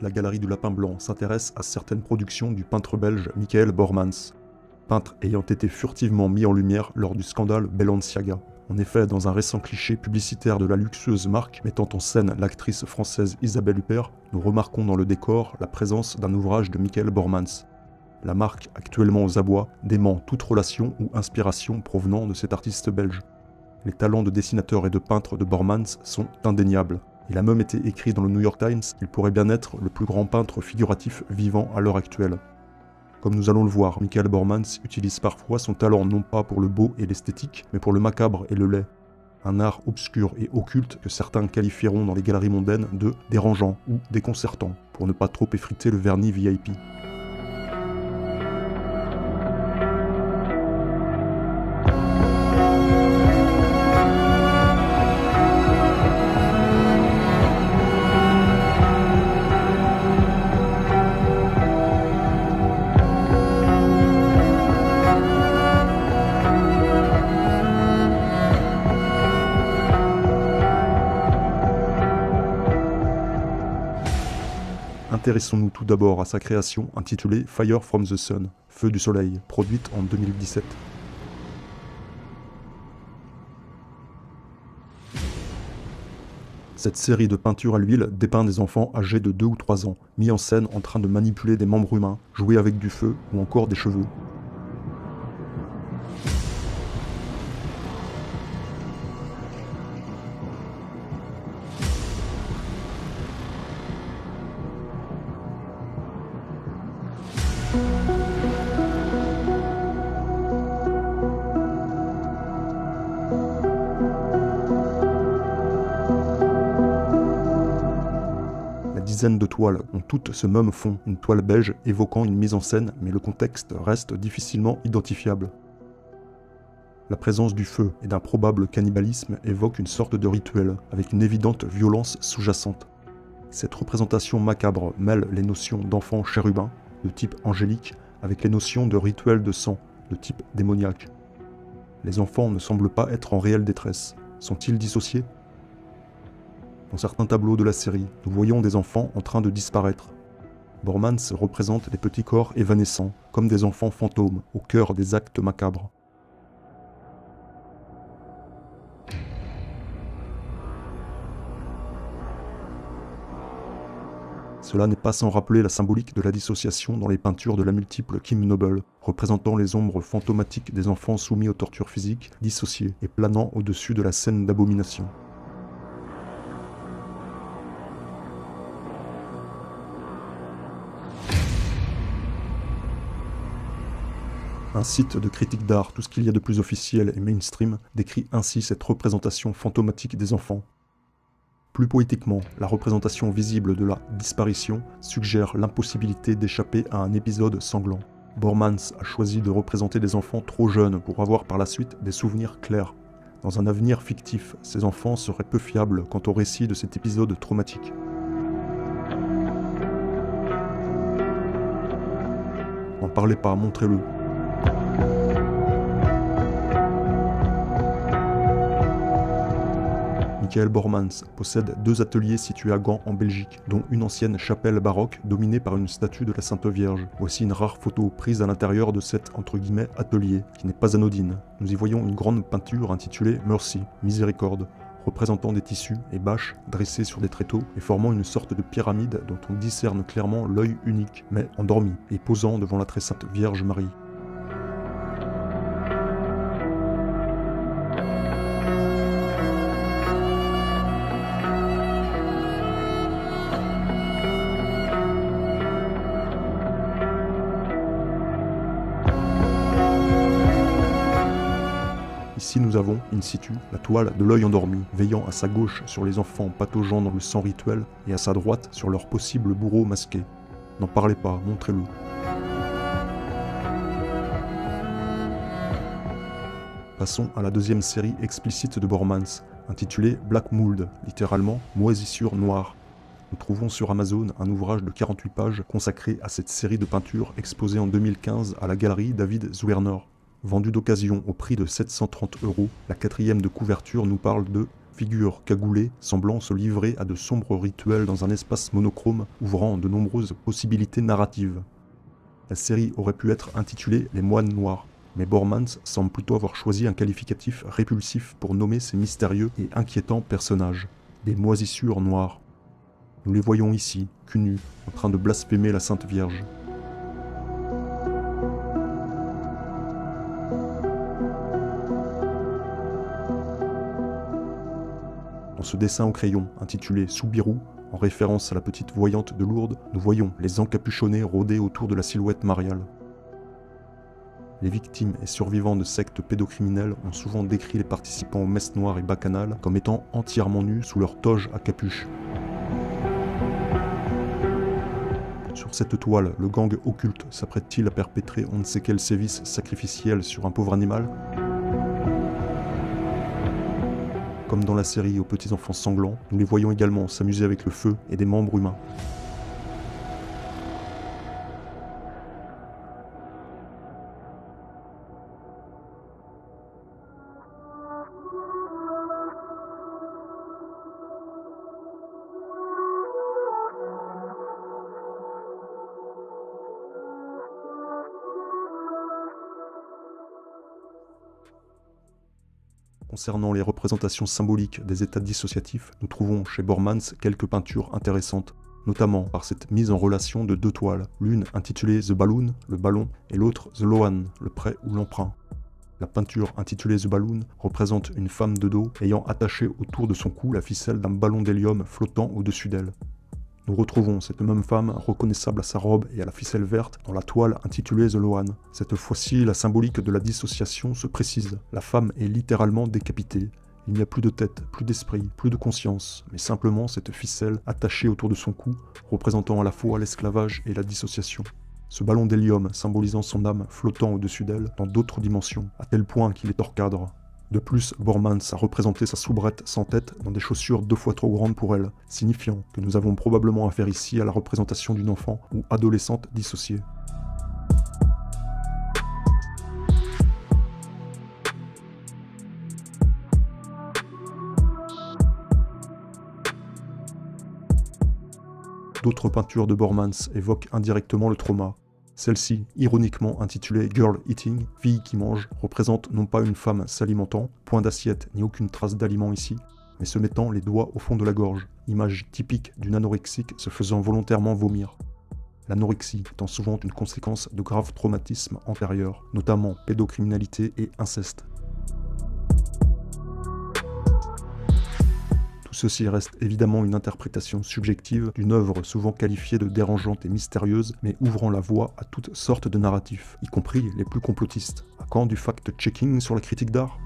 la galerie du Lapin Blanc s'intéresse à certaines productions du peintre belge Michael Bormans, peintre ayant été furtivement mis en lumière lors du scandale Balenciaga. En effet, dans un récent cliché publicitaire de la luxueuse marque mettant en scène l'actrice française Isabelle Huppert, nous remarquons dans le décor la présence d'un ouvrage de Michael Bormans. La marque, actuellement aux abois, dément toute relation ou inspiration provenant de cet artiste belge. Les talents de dessinateur et de peintre de Bormans sont indéniables. Il a même été écrit dans le New York Times qu'il pourrait bien être le plus grand peintre figuratif vivant à l'heure actuelle. Comme nous allons le voir, Michael Bormans utilise parfois son talent non pas pour le beau et l'esthétique, mais pour le macabre et le laid. Un art obscur et occulte que certains qualifieront dans les galeries mondaines de dérangeant ou déconcertant, pour ne pas trop effriter le vernis VIP. Intéressons-nous tout d'abord à sa création intitulée Fire from the Sun, Feu du Soleil, produite en 2017. Cette série de peintures à l'huile dépeint des enfants âgés de 2 ou 3 ans, mis en scène en train de manipuler des membres humains, jouer avec du feu ou encore des cheveux. Dizaines de toiles ont toutes ce même fond, une toile beige évoquant une mise en scène, mais le contexte reste difficilement identifiable. La présence du feu et d'un probable cannibalisme évoque une sorte de rituel, avec une évidente violence sous-jacente. Cette représentation macabre mêle les notions d'enfants chérubins, de type angélique, avec les notions de rituel de sang, de type démoniaque. Les enfants ne semblent pas être en réelle détresse. Sont-ils dissociés ? Dans certains tableaux de la série, nous voyons des enfants en train de disparaître. Bormans représente des petits corps évanescents, comme des enfants fantômes, au cœur des actes macabres. Cela n'est pas sans rappeler la symbolique de la dissociation dans les peintures de la multiple Kim Noble, représentant les ombres fantomatiques des enfants soumis aux tortures physiques, dissociés et planant au-dessus de la scène d'abomination. Un site de critique d'art, tout ce qu'il y a de plus officiel et mainstream, décrit ainsi cette représentation fantomatique des enfants. Plus poétiquement, la représentation visible de la disparition suggère l'impossibilité d'échapper à un épisode sanglant. Bormans a choisi de représenter des enfants trop jeunes pour avoir par la suite des souvenirs clairs. Dans un avenir fictif, ces enfants seraient peu fiables quant au récit de cet épisode traumatique. N'en parlez pas, montrez-le. Michael Bormans possède 2 ateliers situés à Gand en Belgique, dont une ancienne chapelle baroque dominée par une statue de la Sainte Vierge. Voici une rare photo prise à l'intérieur de cet « atelier » qui n'est pas anodine. Nous y voyons une grande peinture intitulée « Mercy », Miséricorde, représentant des tissus et bâches dressés sur des tréteaux et formant une sorte de pyramide dont on discerne clairement l'œil unique, mais endormi et posant devant la très sainte Vierge Marie. Ici nous avons, in situ, la toile de l'œil endormi, veillant à sa gauche sur les enfants pataugeant dans le sang rituel et à sa droite sur leurs possibles bourreaux masqués. N'en parlez pas, montrez-le. Passons à la deuxième série explicite de Bormans, intitulée Black Mold, littéralement moisissure noire. Nous trouvons sur Amazon un ouvrage de 48 pages consacré à cette série de peintures exposée en 2015 à la galerie David Zwirner. Vendue d'occasion au prix de 730 €, la 4e de couverture nous parle de figure cagoulée semblant se livrer à de sombres rituels dans un espace monochrome ouvrant de nombreuses possibilités narratives. La série aurait pu être intitulée Les Moines Noirs, mais Bormans semble plutôt avoir choisi un qualificatif répulsif pour nommer ces mystérieux et inquiétants personnages, des moisissures noires. Nous les voyons ici, cul nus, en train de blasphémer la Sainte Vierge. Dans ce dessin au crayon, intitulé Soubirou, en référence à la petite voyante de Lourdes, nous voyons les encapuchonnés rôder autour de la silhouette mariale. Les victimes et survivants de sectes pédocriminelles ont souvent décrit les participants aux messes noires et bacchanales comme étant entièrement nus sous leur toge à capuche. Sur cette toile, le gang occulte s'apprête-t-il à perpétrer on ne sait quel sévice sacrificiel sur un pauvre animal ? Comme dans la série aux petits enfants sanglants, nous les voyons également s'amuser avec le feu et des membres humains. Concernant les représentations symboliques des états dissociatifs, nous trouvons chez Bormans quelques peintures intéressantes, notamment par cette mise en relation de deux toiles, l'une intitulée The Balloon, le ballon, et l'autre The Loan, le prêt ou l'emprunt. La peinture intitulée The Balloon représente une femme de dos ayant attaché autour de son cou la ficelle d'un ballon d'hélium flottant au-dessus d'elle. Nous retrouvons cette même femme reconnaissable à sa robe et à la ficelle verte dans la toile intitulée The Loan. Cette fois-ci, la symbolique de la dissociation se précise. La femme est littéralement décapitée. Il n'y a plus de tête, plus d'esprit, plus de conscience, mais simplement cette ficelle attachée autour de son cou, représentant à la fois l'esclavage et la dissociation. Ce ballon d'hélium symbolisant son âme flottant au-dessus d'elle dans d'autres dimensions, à tel point qu'il est hors cadre. De plus, Bormans a représenté sa soubrette sans tête dans des chaussures 2 fois trop grandes pour elle, signifiant que nous avons probablement affaire ici à la représentation d'une enfant ou adolescente dissociée. D'autres peintures de Bormans évoquent indirectement le trauma. Celle-ci, ironiquement intitulée Girl Eating, fille qui mange, représente non pas une femme s'alimentant, point d'assiette ni aucune trace d'aliment ici, mais se mettant les doigts au fond de la gorge, image typique d'une anorexique se faisant volontairement vomir. L'anorexie étant souvent une conséquence de graves traumatismes antérieurs, notamment pédocriminalité et inceste. Ceci reste évidemment une interprétation subjective d'une œuvre souvent qualifiée de dérangeante et mystérieuse, mais ouvrant la voie à toutes sortes de narratifs, y compris les plus complotistes. À quand du fact-checking sur la critique d'art ?